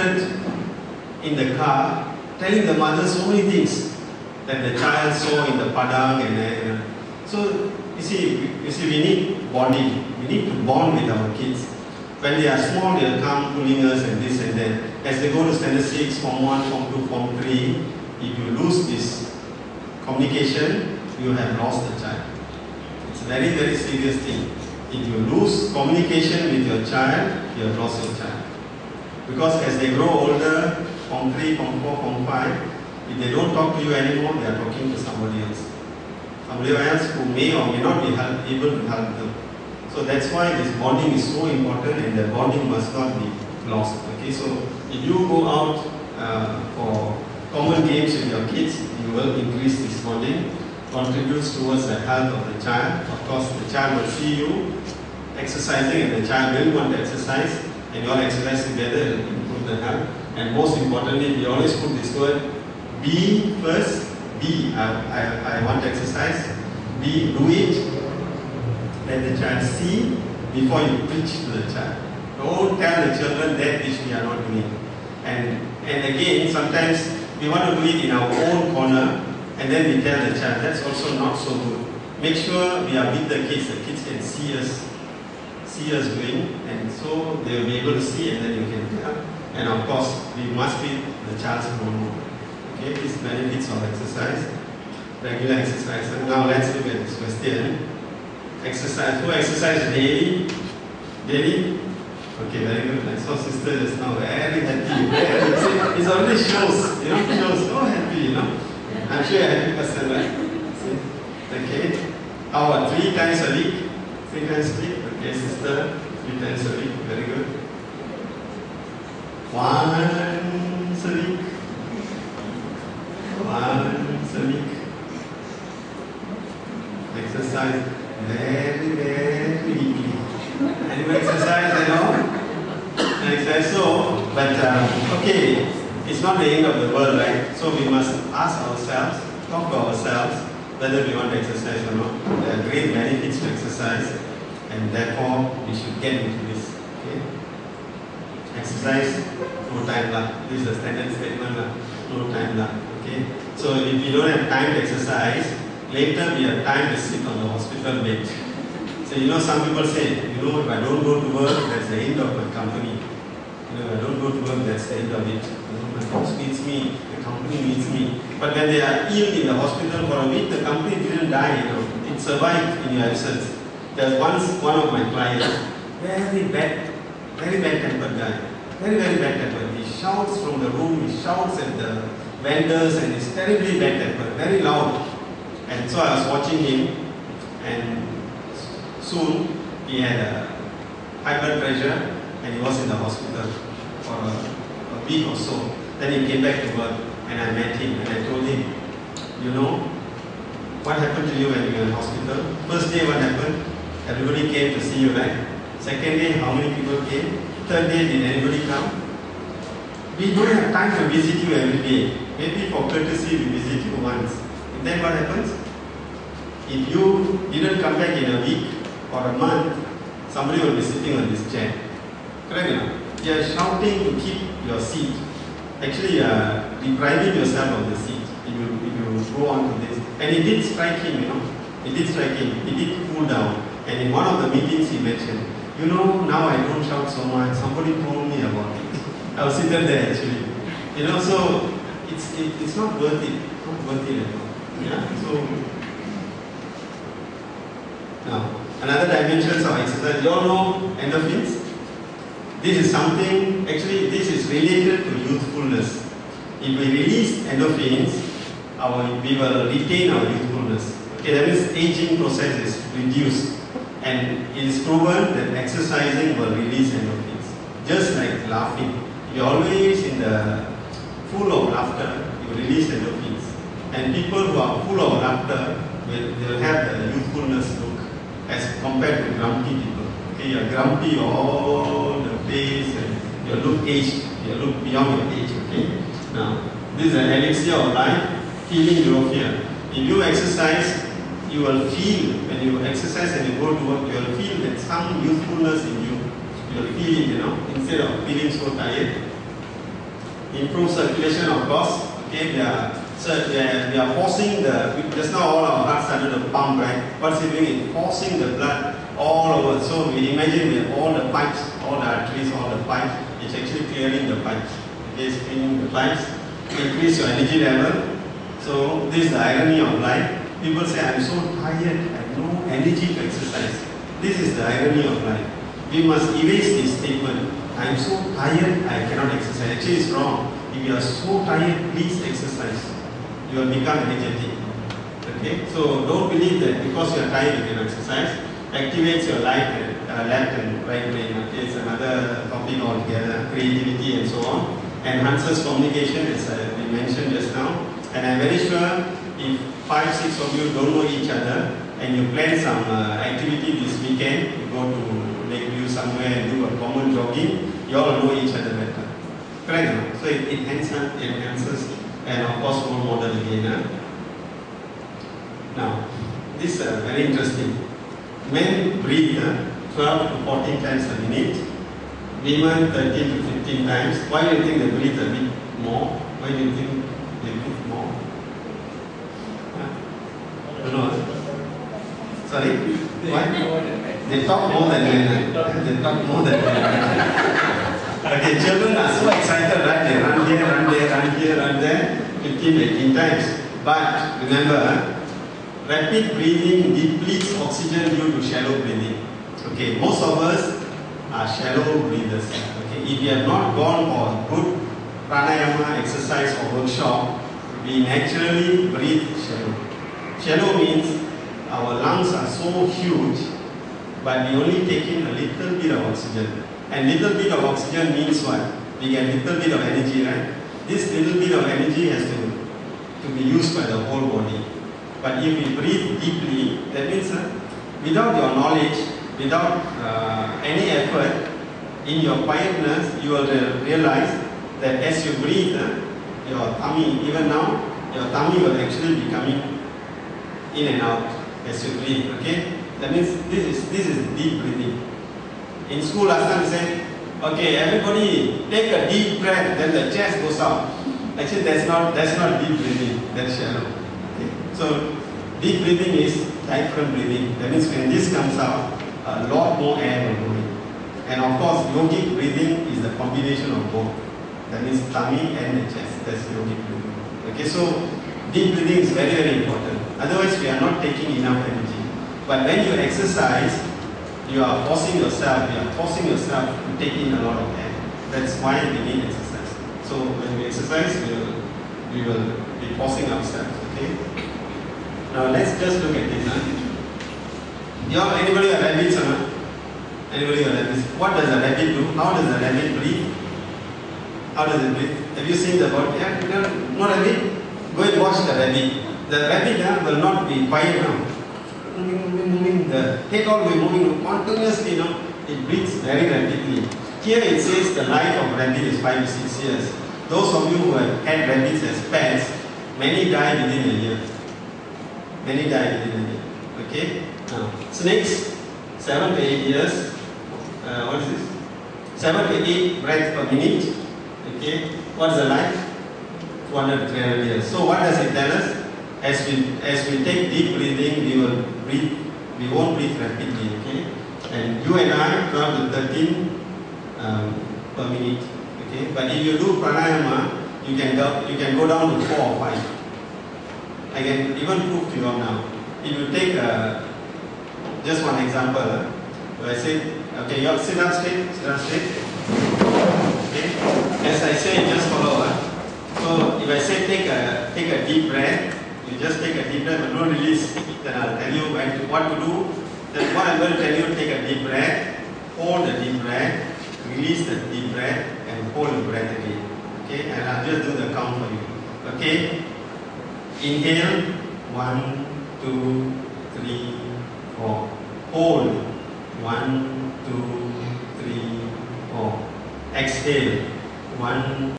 recorded in the car, telling the mother so many things that the child saw in the padang and so you see we need bonding. We need to bond with our kids. When they are small, they will come pulling us and this and that. As they go to standard 6, form 1, form 2, form 3, if you lose this communication, you have lost the child. It's a very, very serious thing. If you lose communication with your child, you have lost your child. Because as they grow older, form 3, form 4, form 5, if they don't talk to you anymore, they are talking to somebody else. Somebody else who may or may not be able to help them. So that's why this bonding is so important, and the bonding must not be lost. Okay, so if you go out for common games with your kids, you will increase this bonding, contributes towards the health of the child. Of course, the child will see you exercising, and the child will want to exercise, and you all exercise together and improve the health. And most importantly, we always put this word, be first. B, I want to exercise. B, do it. Let the child see before you preach to the child. Don't tell the children that which we are not doing. And again, sometimes we want to do it in our own corner, and then we tell the child. That's also not so good. Make sure we are with the kids can see us doing, and so they will be able to see, and then you can tell. And of course, we must be the child's role model. Okay, these benefits of exercise, regular exercise. And now let's look at this question. Exercise. Who exercise daily? Daily? Okay, very good. I saw sister just now very happy. It already shows, shows so happy, I'm sure you're a happy person, right? Okay. How about 3 times a week? 3 times a week? Okay, sister, 3 times a week. Very good. Once a week. Once a week. Exercise very, very weekly. And you exercise, exercise so, but okay, it's not the end of the world, right? So we must ask ourselves, talk to ourselves, whether we want to exercise or not. There are great benefits to exercise, and therefore we should get into this. Okay? Exercise, no time lah. This is the standard statement lah. No time lah. Okay? So if you don't have time to exercise, later we have time to sit on the hospital bed. So some people say, if I don't go to work, that's the end of my company. If I don't go to work, that's the end of it. My boss needs me, the company needs me. But when they are ill in the hospital for a week, the company didn't die, It survived in your absence. There's once one of my clients, very bad tempered guy. Very, very bad tempered. He shouts from the room, he shouts at the vendors, and he's terribly bad tempered, very loud. And so I was watching him, and soon he had a high blood pressure, and he was in the hospital for a week or so. Then he came back to work, and I met him, and I told him, what happened to you when you were in hospital? First day, what happened? Everybody came to see you, right? Second day, how many people came? Third day, did anybody come? We don't have time to visit you every day. Maybe for courtesy, we visit you once. And then what happens? If you didn't come back in a week or a month, somebody will be sitting on this chair. Correct or not? You are shouting to keep your seat. Actually, you are depriving yourself of the seat if you go on to this. And it did strike him, It did strike him. He did cool down. And in one of the meetings he mentioned, now I don't shout so much. Somebody told me about it. I was sitting there actually. So it's not worth it. Not worth it at all. Yeah? So now, another dimensions of exercise. You all know endorphins? This is something, actually this is related to youthfulness. If we release endorphins, we will retain our youthfulness. Okay, that means aging process is reduced. And it is proven that exercising will release endorphins. Just like laughing. If you're always full of laughter, you release endorphins. And people who are full of laughter will have the youthfulness look as compared to grumpy people. Okay, you're grumpy all the face and you look aged, you look beyond your age. Okay. Now, this is an elixir of life, healing European. If you exercise, you will feel, when you exercise and you go to work, you will feel that some youthfulness in you. You will feel it, instead of feeling so tired. improve circulation, of course. Okay, we are forcing just now all our heart started to pump, right? What's it doing? It's forcing the blood all over. So we imagine we have all the pipes, all the arteries, all the pipes. It's actually clearing the pipes. Okay, it's cleaning the pipes. Increase your energy level. So this is the irony of life. People say, I'm so tired, I have no energy to exercise. This is the irony of life. We must erase this statement. I am so tired, I cannot exercise. Actually, it's wrong. If you are so tired, please exercise. You will become energetic. Okay? So don't believe that because you are tired, you can exercise. Activates your left and right brain. Okay? It's another topic altogether. Creativity and so on. Enhances communication, as we mentioned just now. And I'm very sure if 5-6 of you don't know each other and you plan some activity this weekend, you go to Lakeview somewhere and do a common jogging, you all know each other better. Correct? So it enhances and of course role model again. Now, this is very interesting. Men breathe 12 to 14 times a minute, women 13 to 15 times. Why do you think they breathe a bit more? Why do you think they breathe more? No. Sorry? Why? They talk more than men. They talk more than men. Okay, children are so excited, right? They run here, run there, run here, run there, 15, 18 times. But remember, rapid breathing depletes oxygen due to shallow breathing. Okay, most of us are shallow breathers. Okay, if you have not gone for good pranayama exercise or workshop, we naturally breathe shallow. Shallow means our lungs are so huge, but we only take in a little bit of oxygen. And little bit of oxygen means what? We get little bit of energy, right? This little bit of energy has to be used by the whole body. But if we breathe deeply, that means without your knowledge, without any effort, in your quietness, you will realize that as you breathe, your tummy, even now, your tummy will actually be coming in and out as you breathe. Okay? That means this is deep breathing. In school last time we said, okay, everybody take a deep breath, then the chest goes out. Actually, that's not deep breathing, that's shallow. Okay? So deep breathing is diaphragm breathing. That means when this comes out, a lot more air will go in. And of course, yogic breathing is the combination of both. That means tummy and the chest. That's yogic breathing. Okay, so deep breathing is very, very important. Otherwise, we are not taking enough energy. But when you exercise, you are forcing yourself to take in a lot of air. That's why we need exercise. So when we exercise, we will be forcing ourselves. Okay. Now let's just look at this. Anybody have rabbits? Anybody have rabbits? What does a rabbit do? How does a rabbit breathe? How does it breathe? Have you seen the body? Yeah, no rabbit? Go and watch the rabbit. The rabbit will not be quiet now. Moving, the head all will be moving continuously, it breathes very rapidly. Here it says the life of rabbit is 5 to 6 years. Those of you who have had rabbits as pets, many die within a year. Many die within a year. Okay? Now, snakes, 7 to 8 years. What is this? 7 to 8 breaths per minute. Okay? What is the life? 200 to 300 years. So what does it tell us? As we take deep breathing, we won't breathe rapidly, okay? And you and I, 12 to 13 per minute, okay? But if you do pranayama, you can go down to 4 or 5. I can even prove to you now. If you take just one example, where I say, okay, you have sit up straight, okay? As I say, just follow. So if I say take a deep breath, you just take a deep breath but don't release. Then I'll tell you what to do. Then what I'm going to tell you, take a deep breath, hold the deep breath, release the deep breath, and hold the breath again. Okay? And I'll just do the count for you. Okay? Inhale, 1, 2, 3, 4. Hold, 1, 2, 3, 4. Exhale, 1,